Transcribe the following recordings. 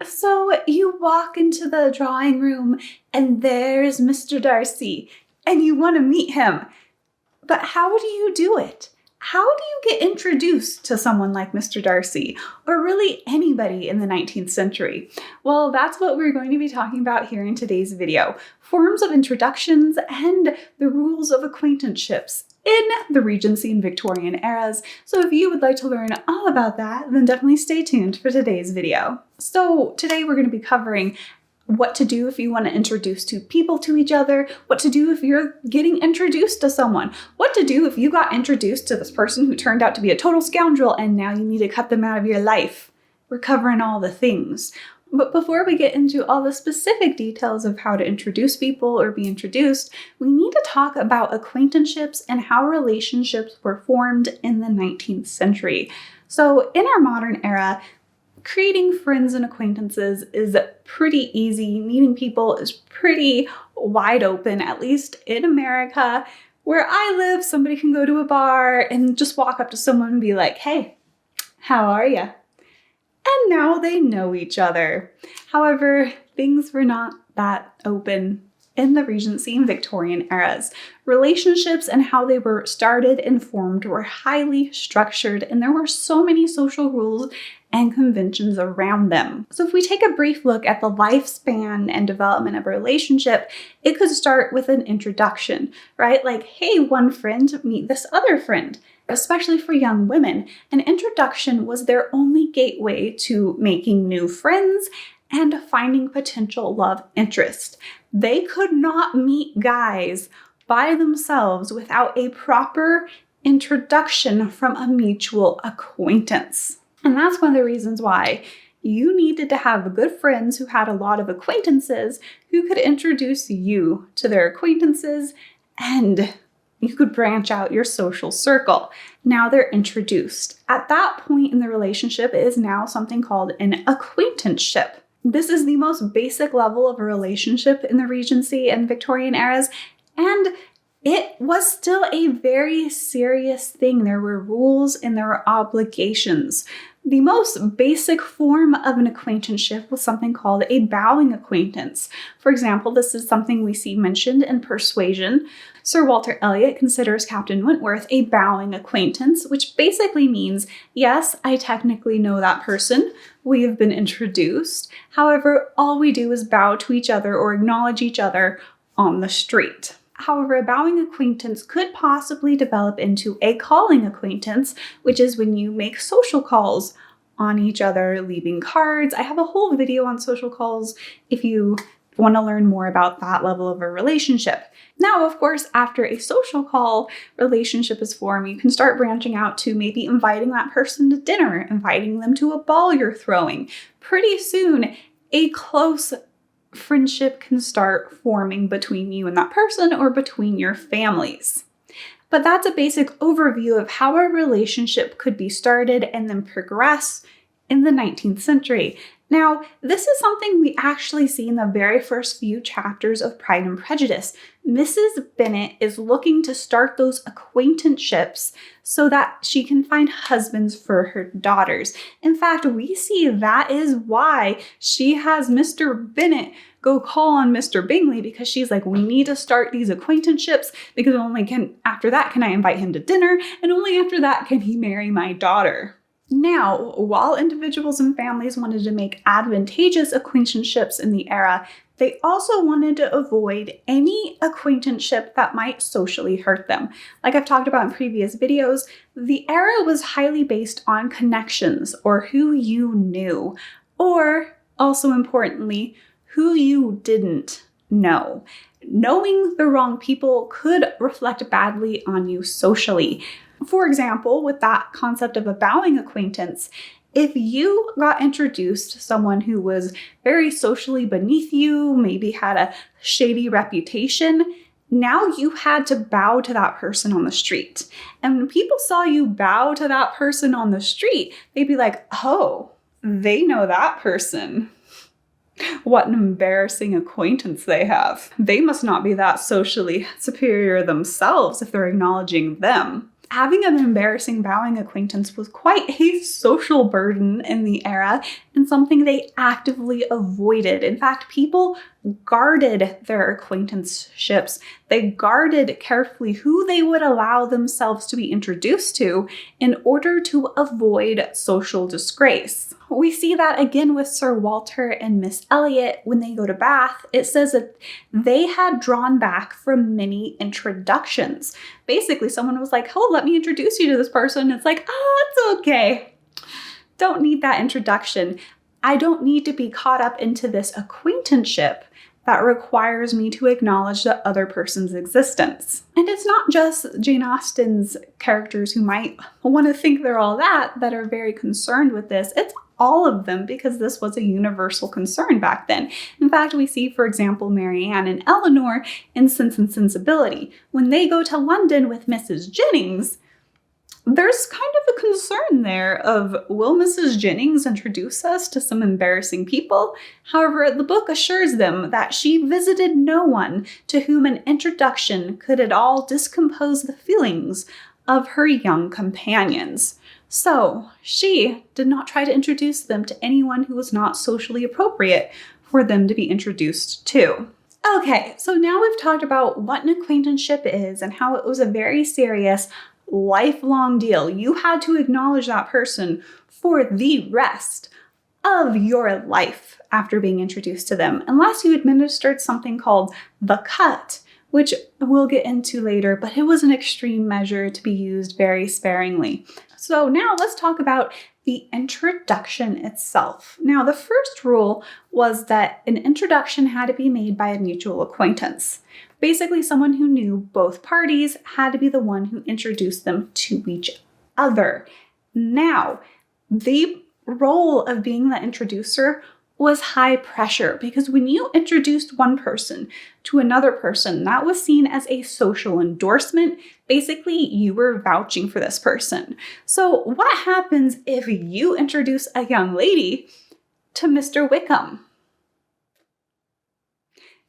So you walk into the drawing room and there's Mr. Darcy and you want to meet him. But how do you do it? How do you get introduced to someone like Mr. Darcy, or really anybody in the 19th century? Well, that's what we're going to be talking about here in today's video. Forms of introductions and the rules of acquaintanceships in the Regency and Victorian eras. So if you would like to learn all about that, then definitely stay tuned for today's video. So today we're going to be covering what to do if you want to introduce two people to each other, what to do if you're getting introduced to someone, what to do if you got introduced to this person who turned out to be a total scoundrel and now you need to cut them out of your life. We're covering all the things. But before we get into all the specific details of how to introduce people or be introduced, we need to talk about acquaintanceships and how relationships were formed in the 19th century. So in our modern era, creating friends and acquaintances is pretty easy. Meeting people is pretty wide open, at least in America. Where I live, somebody can go to a bar and just walk up to someone and be like, "Hey, how are you?" And now they know each other. However, things were not that open in the Regency and Victorian eras. Relationships and how they were started and formed were highly structured, and there were so many social rules and conventions around them. So if we take a brief look at the lifespan and development of a relationship, it could start with an introduction, right? Like, hey, one friend, meet this other friend. Especially for young women, an introduction was their only gateway to making new friends and finding potential love interest. They could not meet guys by themselves without a proper introduction from a mutual acquaintance. And that's one of the reasons why you needed to have good friends who had a lot of acquaintances who could introduce you to their acquaintances, and you could branch out your social circle. Now they're introduced. At that point in the relationship, it is now something called an acquaintanceship. This is the most basic level of a relationship in the Regency and Victorian eras, and it was still a very serious thing. There were rules and there were obligations. The most basic form of an acquaintanceship was something called a bowing acquaintance. For example, this is something we see mentioned in Persuasion. Sir Walter Elliot considers Captain Wentworth a bowing acquaintance, which basically means, yes, I technically know that person. We have been introduced. However, all we do is bow to each other or acknowledge each other on the street. However, a bowing acquaintance could possibly develop into a calling acquaintance, which is when you make social calls on each other, leaving cards. I have a whole video on social calls if you want to learn more about that level of a relationship. Now, of course, after a social call relationship is formed, you can start branching out to maybe inviting that person to dinner, inviting them to a ball you're throwing. Pretty soon, a close friendship can start forming between you and that person or between your families. But that's a basic overview of how a relationship could be started and then progress in the 19th century. Now, this is something we actually see in the very first few chapters of Pride and Prejudice. Mrs. Bennet is looking to start those acquaintanceships so that she can find husbands for her daughters. In fact, we see that is why she has Mr. Bennet go call on Mr. Bingley, because she's like, we need to start these acquaintanceships because after that can I invite him to dinner, and only after that can he marry my daughter. Now, while individuals and families wanted to make advantageous acquaintanceships in the era, they also wanted to avoid any acquaintanceship that might socially hurt them. Like I've talked about in previous videos, the era was highly based on connections, or who you knew, or also importantly, who you didn't know. Knowing the wrong people could reflect badly on you socially. For example, with that concept of a bowing acquaintance, if you got introduced to someone who was very socially beneath you, maybe had a shady reputation, now you had to bow to that person on the street. And when people saw you bow to that person on the street, they'd be like, oh, they know that person. What an embarrassing acquaintance they have. They must not be that socially superior themselves if they're acknowledging them. Having an embarrassing bowing acquaintance was quite a social burden in the era and something they actively avoided. In fact, people guarded their acquaintanceships. They guarded carefully who they would allow themselves to be introduced to in order to avoid social disgrace. We see that again with Sir Walter and Miss Elliot when they go to Bath. It says that they had drawn back from many introductions. Basically, someone was like, oh, let me introduce you to this person. It's like, oh, it's okay. Don't need that introduction. I don't need to be caught up into this acquaintanceship that requires me to acknowledge the other person's existence. And it's not just Jane Austen's characters who might want to think they're all that are very concerned with this. It's all of them, because this was a universal concern back then. In fact, we see, for example, Marianne and Eleanor in Sense and Sensibility. When they go to London with Mrs. Jennings, there's kind of a concern there of, will Mrs. Jennings introduce us to some embarrassing people? However, the book assures them that she visited no one to whom an introduction could at all discompose the feelings of her young companions. So she did not try to introduce them to anyone who was not socially appropriate for them to be introduced to. Okay, so now we've talked about what an acquaintanceship is and how it was a very serious, lifelong deal. You had to acknowledge that person for the rest of your life after being introduced to them, unless you administered something called the cut, which we'll get into later, but it was an extreme measure to be used very sparingly. So now let's talk about the introduction itself. Now, the first rule was that an introduction had to be made by a mutual acquaintance. Basically, someone who knew both parties had to be the one who introduced them to each other. Now, the role of being the introducer was high pressure, because when you introduced one person to another person, that was seen as a social endorsement. Basically, you were vouching for this person. So what happens if you introduce a young lady to Mr. Wickham?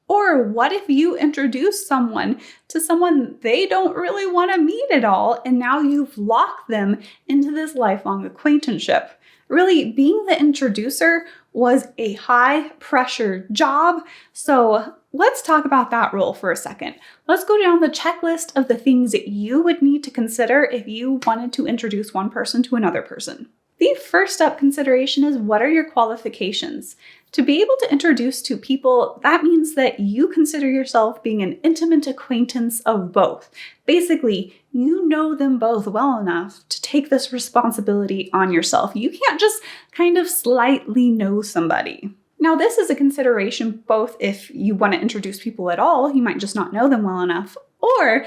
Or what if you introduce someone to someone they don't really want to meet at all, and now you've locked them into this lifelong acquaintanceship? Really, being the introducer was a high-pressure job, so let's talk about that role for a second. Let's go down the checklist of the things that you would need to consider if you wanted to introduce one person to another person. The first up consideration is, what are your qualifications? To be able to introduce to people, that means that you consider yourself being an intimate acquaintance of both. Basically, you know them both well enough to take this responsibility on yourself. You can't just kind of slightly know somebody. Now, this is a consideration both if you want to introduce people at all, you might just not know them well enough, or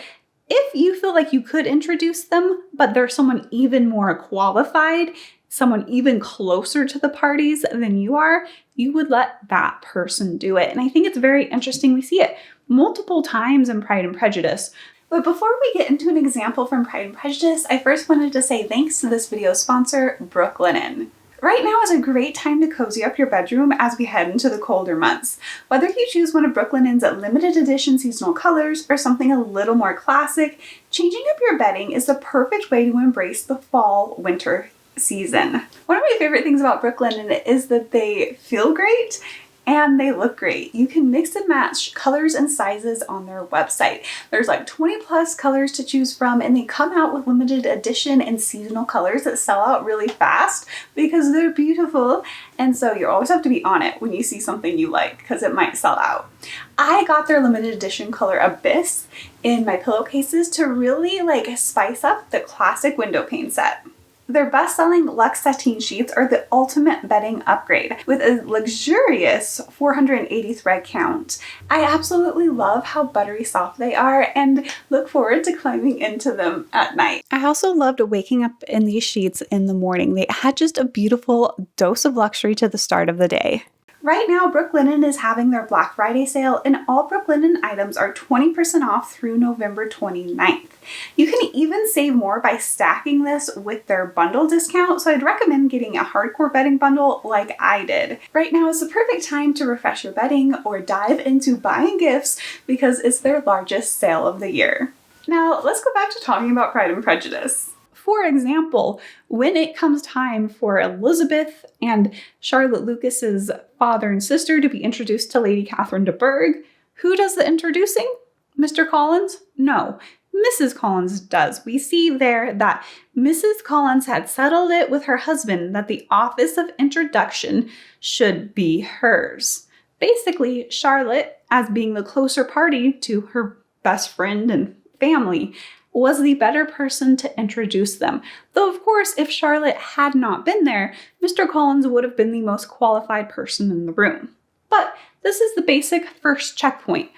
if you feel like you could introduce them, but there's someone even more qualified, someone even closer to the parties than you are, you would let that person do it. And I think it's very interesting. We see it multiple times in Pride and Prejudice. But before we get into an example from Pride and Prejudice, I first wanted to say thanks to this video's sponsor, Brooklinen. Right now is a great time to cozy up your bedroom as we head into the colder months. Whether you choose one of Brooklinen's limited edition seasonal colors or something a little more classic, changing up your bedding is the perfect way to embrace the fall-winter season. One of my favorite things about Brooklinen is that they feel great and they look great. You can mix and match colors and sizes on their website. There's like 20 plus colors to choose from, and they come out with limited edition and seasonal colors that sell out really fast because they're beautiful. And so you always have to be on it when you see something you like, because it might sell out. I got their limited edition color Abyss in my pillowcases to really spice up the classic window pane set. Their best-selling Luxe sateen sheets are the ultimate bedding upgrade with a luxurious 480 thread count. I absolutely love how buttery soft they are and look forward to climbing into them at night. I also loved waking up in these sheets in the morning. They add just a beautiful dose of luxury to the start of the day. Right now, Brooklinen is having their Black Friday sale, and all Brooklinen items are 20% off through November 29th. You can even save more by stacking this with their bundle discount, so I'd recommend getting a hardcore bedding bundle like I did. Right now is the perfect time to refresh your bedding or dive into buying gifts because it's their largest sale of the year. Now, let's go back to talking about Pride and Prejudice. For example, when it comes time for Elizabeth and Charlotte Lucas's father and sister to be introduced to Lady Catherine de Bourgh, who does the introducing? Mr. Collins? No, Mrs. Collins does. We see there that Mrs. Collins had settled it with her husband that the office of introduction should be hers. Basically, Charlotte, as being the closer party to her best friend and family, was the better person to introduce them. Though, of course, if Charlotte had not been there, Mr. Collins would have been the most qualified person in the room. But this is the basic first checkpoint.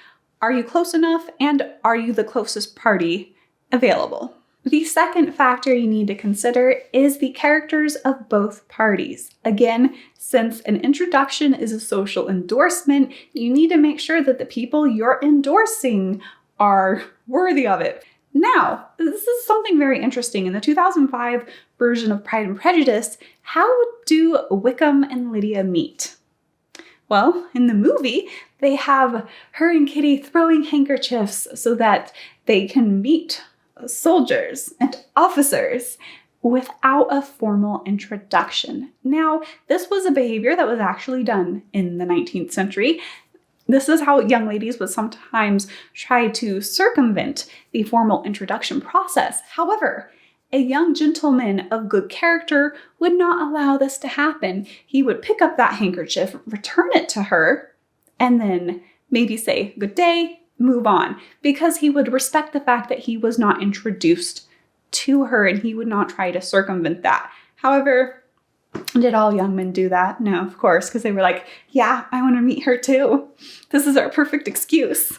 Are you close enough, and are you the closest party available? The second factor you need to consider is the characters of both parties. Again, since an introduction is a social endorsement, you need to make sure that the people you're endorsing are worthy of it. Now, this is something very interesting. In the 2005 version of Pride and Prejudice, how do Wickham and Lydia meet? Well, in the movie, they have her and Kitty throwing handkerchiefs so that they can meet soldiers and officers without a formal introduction. Now, this was a behavior that was actually done in the 19th century. This is how young ladies would sometimes try to circumvent the formal introduction process. However, a young gentleman of good character would not allow this to happen. He would pick up that handkerchief, return it to her, and then maybe say, "Good day," move on, because he would respect the fact that he was not introduced to her and he would not try to circumvent that. However, did all young men do that? No, of course, because they were like, yeah, I want to meet her too. This is our perfect excuse.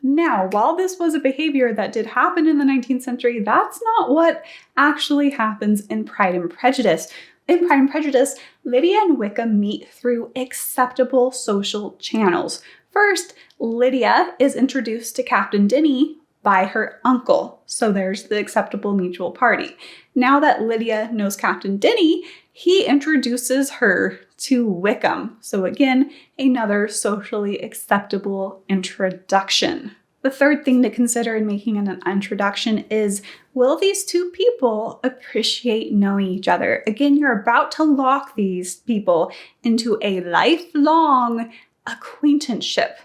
Now, while this was a behavior that did happen in the 19th century, that's not what actually happens in Pride and Prejudice. In Pride and Prejudice, Lydia and Wickham meet through acceptable social channels. First, Lydia is introduced to Captain Denny by her uncle. So there's the acceptable mutual party. Now that Lydia knows Captain Denny, he introduces her to Wickham. So again, another socially acceptable introduction. The third thing to consider in making an introduction is, will these two people appreciate knowing each other? Again, you're about to lock these people into a lifelong acquaintanceship.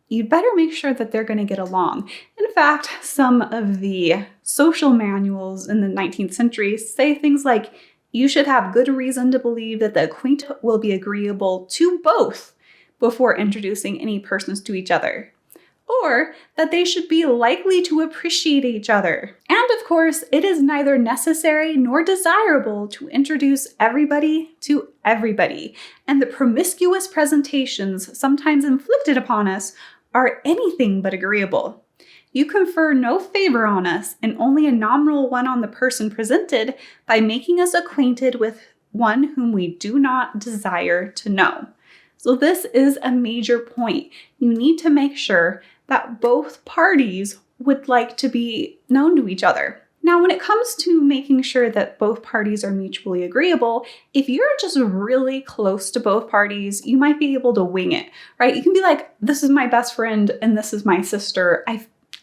You'd better make sure that they're going to get along. In fact, some of the social manuals in the 19th century say things like, you should have good reason to believe that the acquaintance will be agreeable to both before introducing any persons to each other, or that they should be likely to appreciate each other. And of course, it is neither necessary nor desirable to introduce everybody to everybody, and the promiscuous presentations sometimes inflicted upon us are anything but agreeable. You confer no favor on us, and only a nominal one on the person presented, by making us acquainted with one whom we do not desire to know. So this is a major point. You need to make sure that both parties would like to be known to each other. Now, when it comes to making sure that both parties are mutually agreeable, if you're just really close to both parties, you might be able to wing it, right? You can be like, this is my best friend and this is my sister.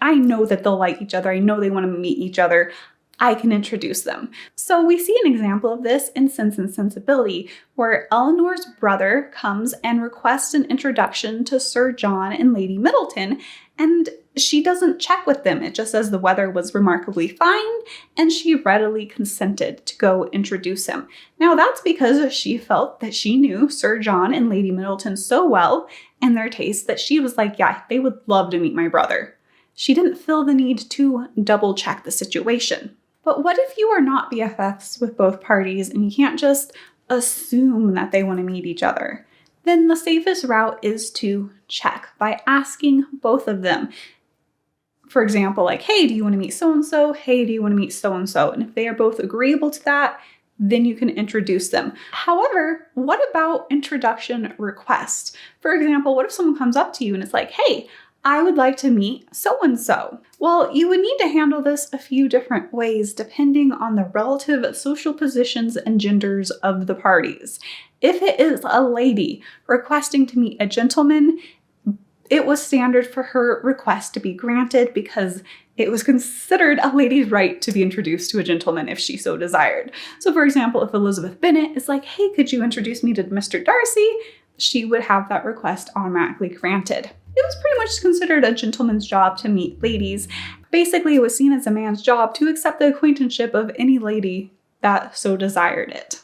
I know that they'll like each other. I know they want to meet each other. I can introduce them. So we see an example of this in Sense and Sensibility, where Eleanor's brother comes and requests an introduction to Sir John and Lady Middleton, and she doesn't check with them. It just says the weather was remarkably fine, and she readily consented to go introduce him. Now that's because she felt that she knew Sir John and Lady Middleton so well and their tastes that she was like, yeah, they would love to meet my brother. She didn't feel the need to double check the situation. But what if you are not BFFs with both parties and you can't just assume that they want to meet each other? Then the safest route is to check by asking both of them. For example, like, hey, do you want to meet so-and-so? Hey, do you want to meet so-and-so? And if they are both agreeable to that, then you can introduce them. However, what about introduction requests? For example, what if someone comes up to you and it's like, hey, I would like to meet so-and-so. Well, you would need to handle this a few different ways depending on the relative social positions and genders of the parties. If it is a lady requesting to meet a gentleman, it was standard for her request to be granted because It was considered a lady's right to be introduced to a gentleman if she so desired. So for example, if Elizabeth Bennet is like, hey, could you introduce me to Mr. Darcy? She would have that request automatically granted. It was pretty much considered a gentleman's job to meet ladies. Basically, it was seen as a man's job to accept the acquaintanceship of any lady that so desired it.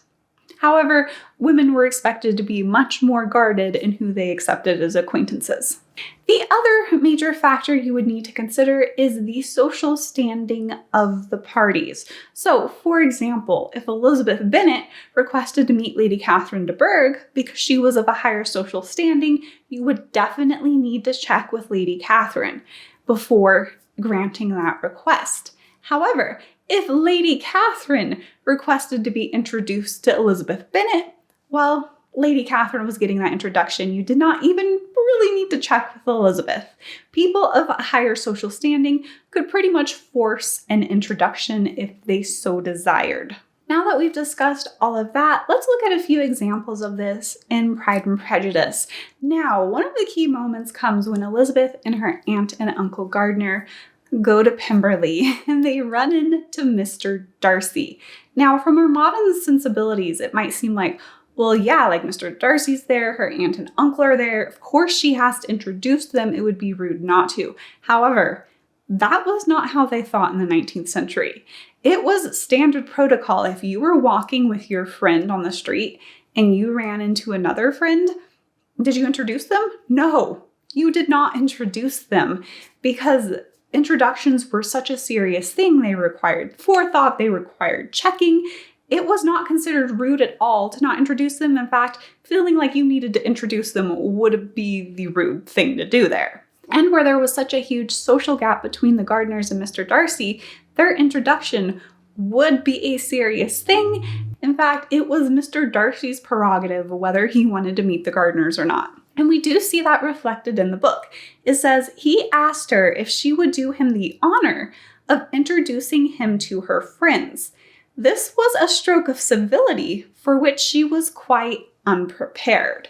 However, women were expected to be much more guarded in who they accepted as acquaintances. The other major factor you would need to consider is the social standing of the parties. So, for example, if Elizabeth Bennet requested to meet Lady Catherine de Bourgh because she was of a higher social standing, you would definitely need to check with Lady Catherine before granting that request. However, if Lady Catherine requested to be introduced to Elizabeth Bennet, well, Lady Catherine was getting that introduction. You did not even really need to check with Elizabeth. People of a higher social standing could pretty much force an introduction if they so desired. Now that we've discussed all of that, let's look at a few examples of this in Pride and Prejudice. Now, one of the key moments comes when Elizabeth and her aunt and Uncle Gardner go to Pemberley and they run into Mr. Darcy. Now, from her modern sensibilities, it might seem like, well, yeah, like Mr. Darcy's there, her aunt and uncle are there. Of course, she has to introduce them. It would be rude not to. However, that was not how they thought in the 19th century. It was standard protocol. If you were walking with your friend on the street and you ran into another friend, did you introduce them? No, you did not introduce them because introductions were such a serious thing. They required forethought, they required checking. It was not considered rude at all to not introduce them. In fact, feeling like you needed to introduce them would be the rude thing to do there. And where there was such a huge social gap between the Gardners and Mr. Darcy, their introduction would be a serious thing. In fact, it was Mr. Darcy's prerogative whether he wanted to meet the Gardners or not. And we do see that reflected in the book. It says he asked her if she would do him the honor of introducing him to her friends. This was a stroke of civility for which she was quite unprepared.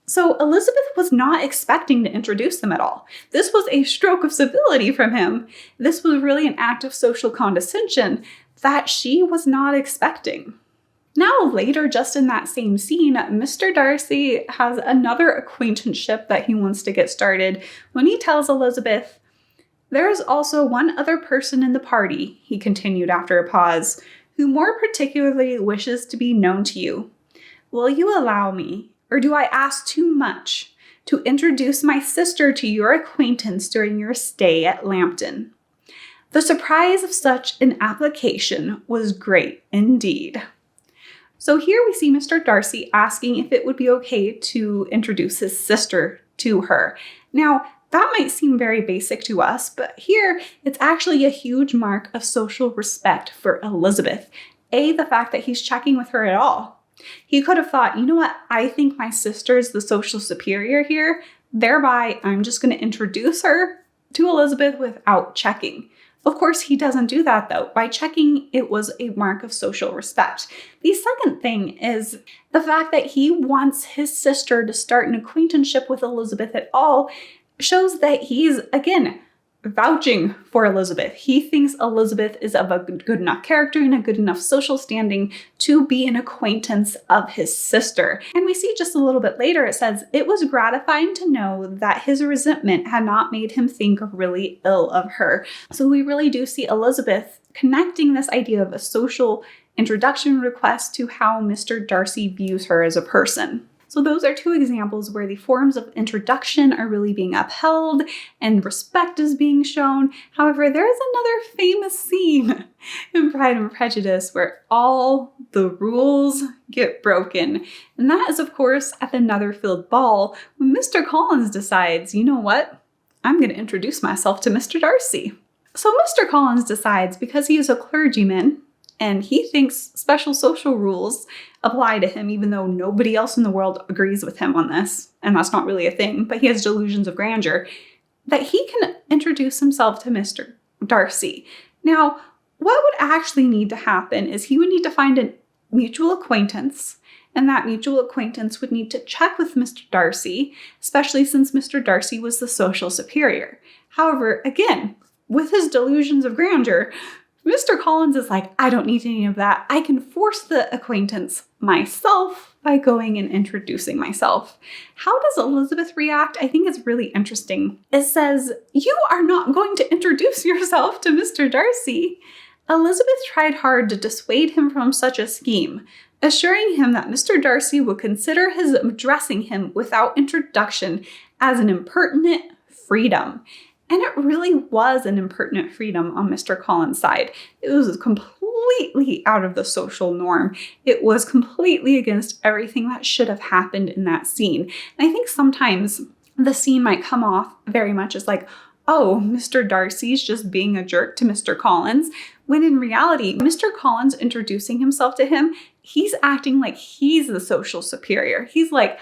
So Elizabeth was not expecting to introduce them at all. This was a stroke of civility from him. This was really an act of social condescension that she was not expecting. Now later, just in that same scene, Mr. Darcy has another acquaintanceship that he wants to get started when he tells Elizabeth, "There is also one other person in the party," he continued after a pause, "who more particularly wishes to be known to you. Will you allow me, or do I ask too much, to introduce my sister to your acquaintance during your stay at Lambton?" The surprise of such an application was great indeed. So here we see Mr. Darcy asking if it would be okay to introduce his sister to her. Now, that might seem very basic to us, but here it's actually a huge mark of social respect for Elizabeth. The fact that he's checking with her at all. He could have thought, you know what, I think my sister is the social superior here, thereby I'm just going to introduce her to Elizabeth without checking. Of course, he doesn't do that though. By checking, it was a mark of social respect. The second thing is the fact that he wants his sister to start an acquaintanceship with Elizabeth at all shows that he's, again, vouching for Elizabeth. He thinks Elizabeth is of a good enough character and a good enough social standing to be an acquaintance of his sister. And we see just a little bit later, it says, it was gratifying to know that his resentment had not made him think really ill of her. So we really do see Elizabeth connecting this idea of a social introduction request to how Mr. Darcy views her as a person. So those are two examples where the forms of introduction are really being upheld and respect is being shown. However, there is another famous scene in Pride and Prejudice where all the rules get broken. And that is, of course, at the Netherfield Ball when Mr. Collins decides, you know what? I'm going to introduce myself to Mr. Darcy. So Mr. Collins decides, because he is a clergyman, and he thinks special social rules apply to him, even though nobody else in the world agrees with him on this. And that's not really a thing, but he has delusions of grandeur, that he can introduce himself to Mr. Darcy. Now, what would actually need to happen is he would need to find a mutual acquaintance, and that mutual acquaintance would need to check with Mr. Darcy, especially since Mr. Darcy was the social superior. However, again, with his delusions of grandeur, Mr. Collins is like, I don't need any of that. I can force the acquaintance myself by going and introducing myself. How does Elizabeth react? I think it's really interesting. It says, you are not going to introduce yourself to Mr. Darcy. Elizabeth tried hard to dissuade him from such a scheme, assuring him that Mr. Darcy would consider his addressing him without introduction as an impertinent freedom. And it really was an impertinent freedom on Mr. Collins' side. It was completely out of the social norm. It was completely against everything that should have happened in that scene. And I think sometimes the scene might come off very much as like, oh, Mr. Darcy's just being a jerk to Mr. Collins, when in reality, Mr. Collins introducing himself to him, he's acting like he's the social superior. He's like,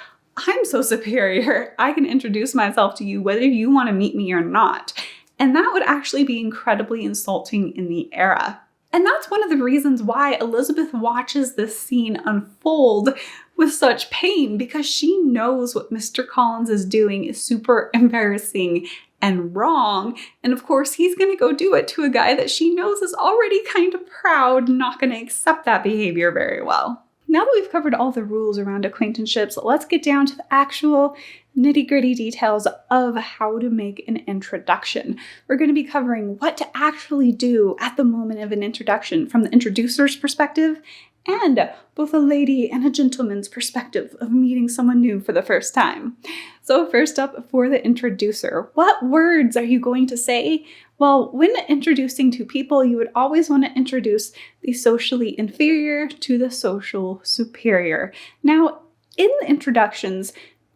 I'm so superior. I can introduce myself to you whether you want to meet me or not. And that would actually be incredibly insulting in the era. And that's one of the reasons why Elizabeth watches this scene unfold with such pain, because she knows what Mr. Collins is doing is super embarrassing and wrong. And of course, he's going to go do it to a guy that she knows is already kind of proud, not going to accept that behavior very well. Now that we've covered all the rules around acquaintanceships, let's get down to the actual nitty-gritty details of how to make an introduction. We're going to be covering what to actually do at the moment of an introduction from the introducer's perspective and both a lady and a gentleman's perspective of meeting someone new for the first time. So first up, for the introducer, what words are you going to say? Well, when introducing two people, you would always want to introduce the socially inferior to the social superior. Now, in the introductions,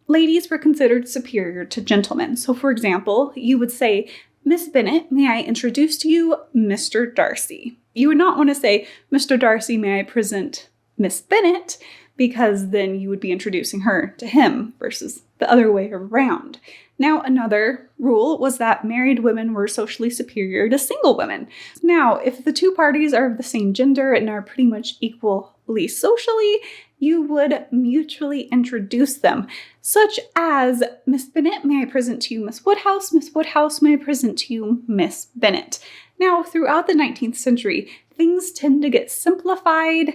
ladies were considered superior to gentlemen. So for example, you would say, Miss Bennet, may I introduce to you Mr. Darcy? You would not want to say, Mr. Darcy, may I present Miss Bennet? Because then you would be introducing her to him versus the other way around. Now, another rule was that married women were socially superior to single women. Now, if the two parties are of the same gender and are pretty much equally socially, you would mutually introduce them, such as, Miss Bennet, may I present to you Miss Woodhouse? Miss Woodhouse, may I present to you Miss Bennet? Now, throughout the 19th century, things tend to get simplified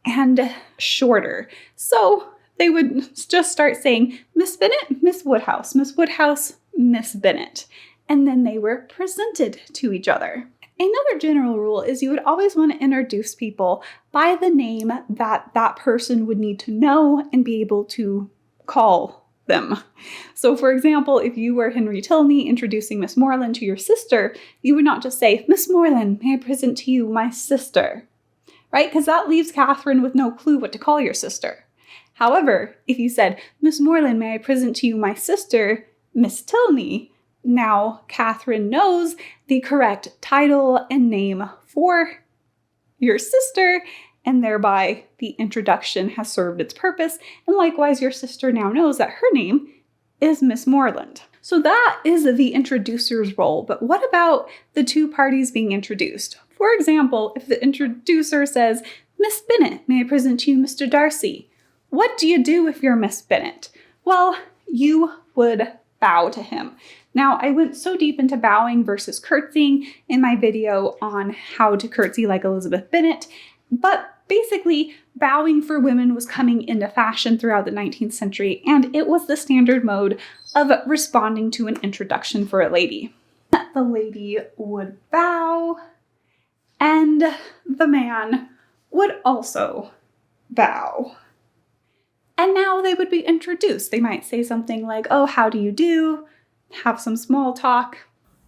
and shorter. So they would just start saying, Miss Bennet, Miss Woodhouse, Miss Woodhouse, Miss Bennet. And then they were presented to each other. Another general rule is you would always want to introduce people by the name that that person would need to know and be able to call them. So for example, if you were Henry Tilney introducing Miss Morland to your sister, you would not just say, Miss Morland, may I present to you my sister? Right? Because that leaves Catherine with no clue what to call your sister. However, if you said, Miss Morland, may I present to you my sister, Miss Tilney, now Catherine knows the correct title and name for your sister, and thereby the introduction has served its purpose. And likewise, your sister now knows that her name is Miss Morland. So that is the introducer's role. But what about the two parties being introduced? For example, if the introducer says, Miss Bennet, may I present to you Mr. Darcy? What do you do if you're Miss Bennet? Well, you would bow to him. Now, I went so deep into bowing versus curtsying in my video on how to curtsy like Elizabeth Bennet, but basically, bowing for women was coming into fashion throughout the 19th century, and it was the standard mode of responding to an introduction for a lady. The lady would bow, and the man would also bow. And now they would be introduced. They might say something like, oh, how do you do? Have some small talk.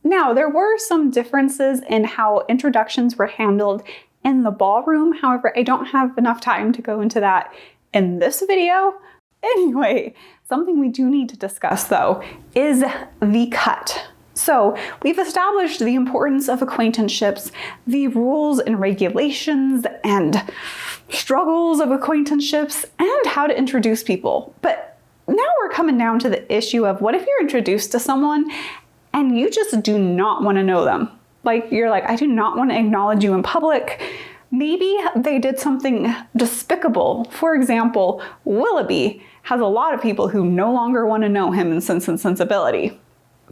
Now, there were some differences in how introductions were handled in the ballroom. However, I don't have enough time to go into that in this video. Anyway, something we do need to discuss, though, is the cut. So we've established the importance of acquaintanceships, the rules and regulations and struggles of acquaintanceships, and how to introduce people. But now we're coming down to the issue of what if you're introduced to someone and you just do not want to know them? Like, you're like, I do not want to acknowledge you in public. Maybe they did something despicable. For example, Willoughby has a lot of people who no longer want to know him in Sense and Sensibility.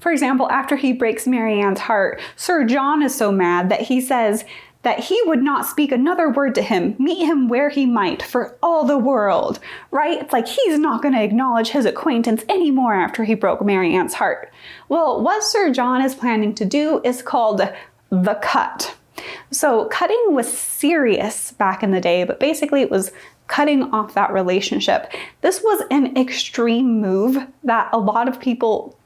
For example, after he breaks Marianne's heart, Sir John is so mad that he says that he would not speak another word to him, meet him where he might, for all the world, right? It's like he's not going to acknowledge his acquaintance anymore after he broke Marianne's heart. Well, what Sir John is planning to do is called the cut. So cutting was serious back in the day, but basically it was cutting off that relationship. This was an extreme move that a lot of people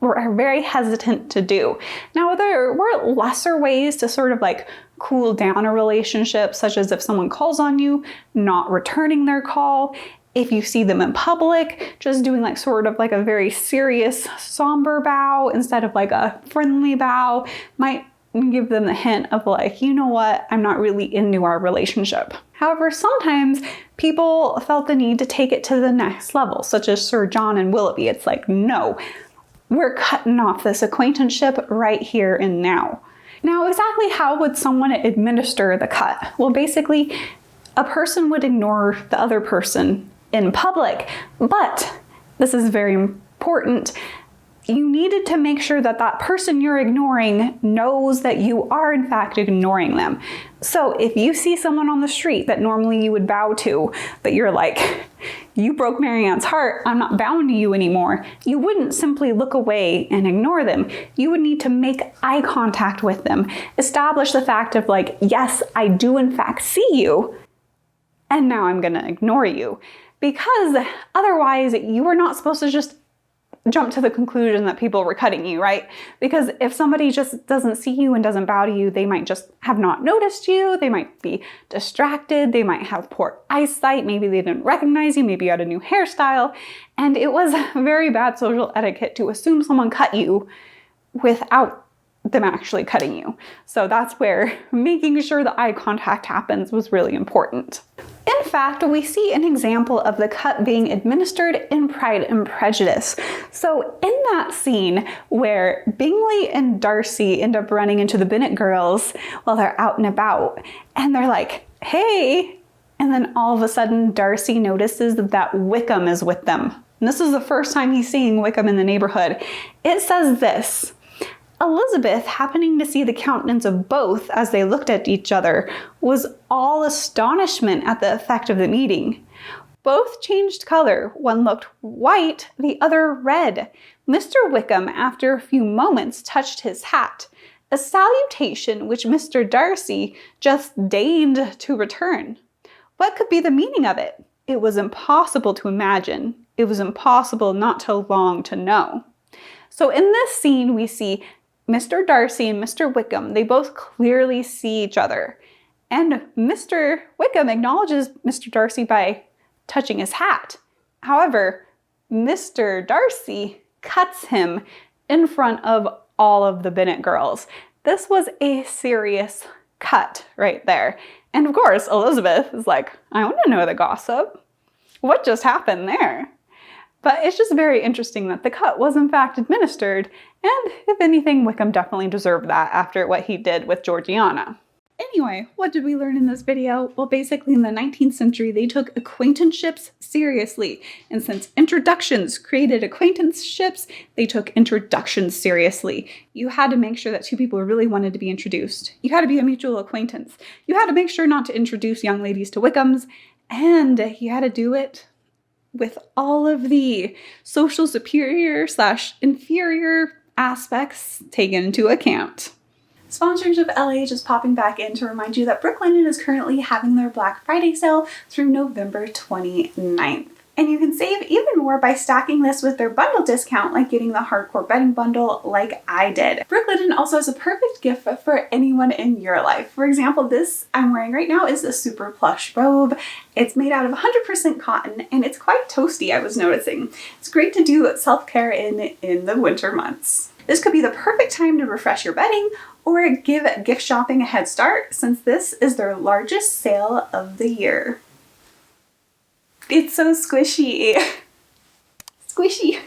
were very hesitant to do. Now, there were lesser ways to sort of like cool down a relationship, such as if someone calls on you, not returning their call. If you see them in public, just doing like sort of like a very serious, somber bow instead of like a friendly bow might give them the hint of like, you know what, I'm not really into our relationship. However, sometimes people felt the need to take it to the next level, such as Sir John and Willoughby. It's like, no, we're cutting off this acquaintanceship right here and now. Now, exactly how would someone administer the cut? Well, basically, a person would ignore the other person in public, but this is very important. You needed to make sure that that person you're ignoring knows that you are in fact ignoring them. So if you see someone on the street that normally you would bow to, but you're like, you broke Marianne's heart, I'm not bowing to you anymore, you wouldn't simply look away and ignore them. You would need to make eye contact with them, establish the fact of like, yes, I do in fact see you, and now I'm gonna ignore you. Because otherwise you were not supposed to just jump to the conclusion that people were cutting you, right? Because if somebody just doesn't see you and doesn't bow to you, they might just have not noticed you, they might be distracted, they might have poor eyesight, maybe they didn't recognize you, maybe you had a new hairstyle, and it was very bad social etiquette to assume someone cut you without them actually cutting you. So that's where making sure the eye contact happens was really important. In fact, we see an example of the cut being administered in Pride and Prejudice. So in that scene where Bingley and Darcy end up running into the Bennet girls while they're out and about, and they're like, hey, and then all of a sudden Darcy notices that Wickham is with them. And this is the first time he's seeing Wickham in the neighborhood. It says this: Elizabeth, happening to see the countenance of both as they looked at each other, was all astonishment at the effect of the meeting. Both changed color. One looked white, the other red. Mr. Wickham, after a few moments, touched his hat, a salutation which Mr. Darcy just deigned to return. What could be the meaning of it? It was impossible to imagine. It was impossible not to long to know. So in this scene, we see Mr. Darcy and Mr. Wickham, they both clearly see each other. And Mr. Wickham acknowledges Mr. Darcy by touching his hat. However, Mr. Darcy cuts him in front of all of the Bennet girls. This was a serious cut right there. And of course, Elizabeth is like, I want to know the gossip. What just happened there? But it's just very interesting that the cut was in fact administered, and if anything, Wickham definitely deserved that after what he did with Georgiana. Anyway, what did we learn in this video? Well, basically in the 19th century, they took acquaintanceships seriously. And since introductions created acquaintanceships, they took introductions seriously. You had to make sure that two people really wanted to be introduced. You had to be a mutual acquaintance. You had to make sure not to introduce young ladies to Wickhams, and you had to do it with all of the social superior/inferior aspects taken into account. Sponsors of Ellie just popping back in to remind you that Brooklinen is currently having their Black Friday sale through November 29th. And you can save even more by stacking this with their bundle discount, like getting the hardcore bedding bundle like I did. Brooklinen also has a perfect gift for anyone in your life. For example, this I'm wearing right now is a super plush robe. It's made out of 100% cotton and it's quite toasty, I was noticing. It's great to do self-care in the winter months. This could be the perfect time to refresh your bedding or give gift shopping a head start, since this is their largest sale of the year. It's so squishy. Squishy.